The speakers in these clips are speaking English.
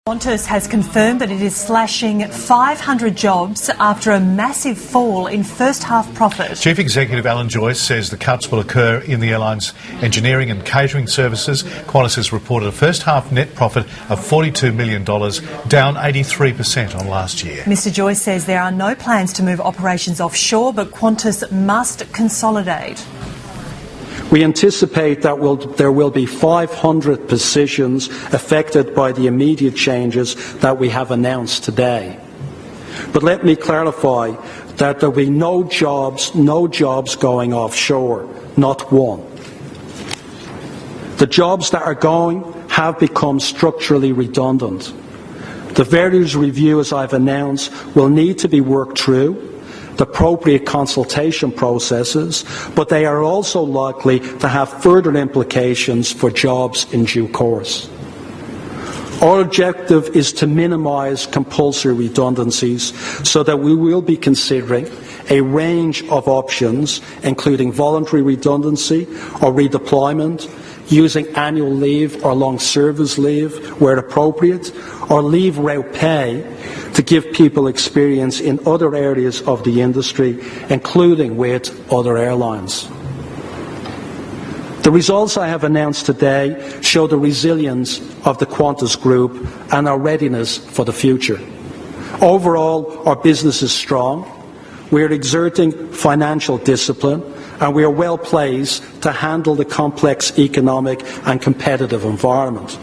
Qantas has confirmed that it is slashing 500 jobs after a massive fall in first-half profit. Chief Executive Alan Joyce says the cuts will occur in the airline's engineering and catering services. Qantas has reported a first-half net profit of $42 million, down 83% on last year. Mr Joyce says there are no plans to move operations offshore, but Qantas must consolidate. We anticipate that there will be 500 positions affected by the immediate changes that we have announced today. But let me clarify that there will be no jobs going offshore, not one. The jobs that are going have become structurally redundant. The various reviews I've announced will need to be worked through, the appropriate consultation processes, but they are also likely to have further implications for jobs in due course. Our objective is to minimise compulsory redundancies so that we will be considering a range of options, including voluntary redundancy or redeployment, using annual leave or long service leave where appropriate, or leave without pay to give people experience in other areas of the industry, including with other airlines. The results I have announced today show the resilience of the Qantas Group and our readiness for the future. Overall, our business is strong. We are exerting financial discipline, and we are well placed to handle the complex economic and competitive environment.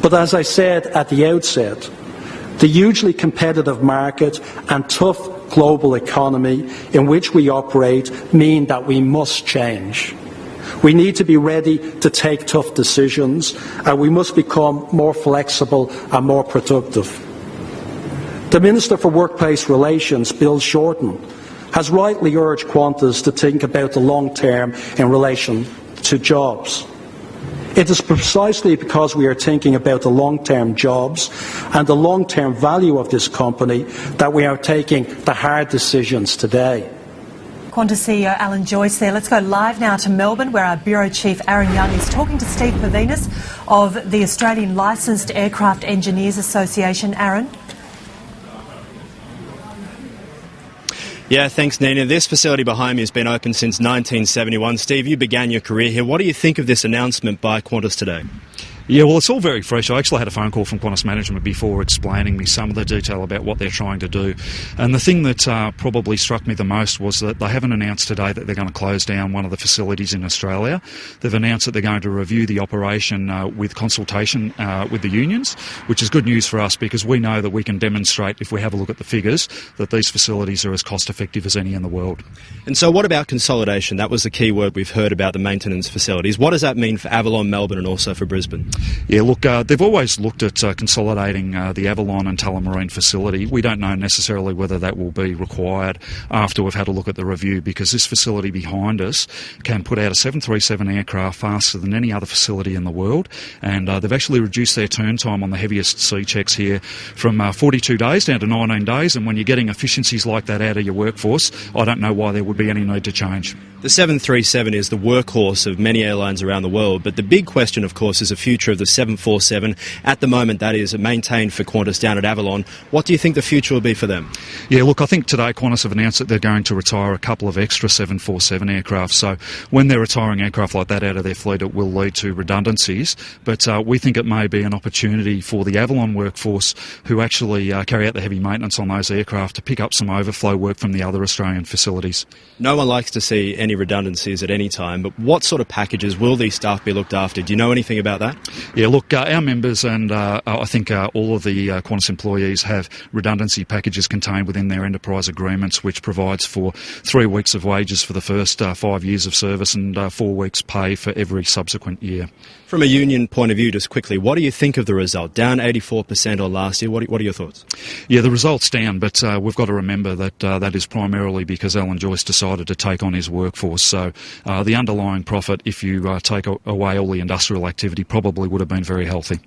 But as I said at the outset, the hugely competitive market and tough global economy in which we operate mean that we must change. We need to be ready to take tough decisions, and we must become more flexible and more productive. The Minister for Workplace Relations, Bill Shorten, has rightly urged Qantas to think about the long term in relation to jobs. It is precisely because we are thinking about the long-term jobs and the long-term value of this company that we are taking the hard decisions today. Qantas CEO Alan Joyce there. Let's go live now to Melbourne, where our Bureau Chief Aaron Young is talking to Steve Purvinas of the Australian Licensed Aircraft Engineers Association. Aaron? Yeah, thanks, Nina. This facility behind me has been open since 1971. Steve, you began your career here. What do you think of this announcement by Qantas today? Yeah, well, it's all very fresh. I actually had a phone call from Qantas management before explaining me some of the detail about what they're trying to do. And the thing that probably struck me the most was that they haven't announced today that they're going to close down one of the facilities in Australia. They've announced that they're going to review the operation with consultation with the unions, which is good news for us because we know that we can demonstrate, if we have a look at the figures, that these facilities are as cost-effective as any in the world. And so what about consolidation? That was the key word we've heard about the maintenance facilities. What does that mean for Avalon, Melbourne and also for Brisbane? Yeah, look, they've always looked at consolidating the Avalon and Tullamarine facility. We don't know necessarily whether that will be required after we've had a look at the review, because this facility behind us can put out a 737 aircraft faster than any other facility in the world, and they've actually reduced their turn time on the heaviest C checks here from 42 days down to 19 days, and when you're getting efficiencies like that out of your workforce, I don't know why there would be any need to change. The 737 is the workhorse of many airlines around the world, but the big question, of course, is the future of the 747. At the moment, that is maintained for Qantas down at Avalon. What do you think the future will be for them? Yeah, look, I think today Qantas have announced that they're going to retire a couple of extra 747 aircraft. So when they're retiring aircraft like that out of their fleet, it will lead to redundancies. But we think it may be an opportunity for the Avalon workforce who actually carry out the heavy maintenance on those aircraft to pick up some overflow work from the other Australian facilities. No one likes to see any redundancies at any time, but what sort of packages will these staff be looked after? Do you know anything about that? Yeah, look, our members and I think all of the Qantas employees have redundancy packages contained within their enterprise agreements, which provides for 3 weeks of wages for the first 5 years of service and 4 weeks pay for every subsequent year. From a union point of view, just quickly, what do you think of the result? Down 84% on last year. What are your thoughts? Yeah, the result's down, but we've got to remember that that is primarily because Alan Joyce decided to take on his workforce. So the underlying profit, if you take away all the industrial activity, probably would have been very healthy.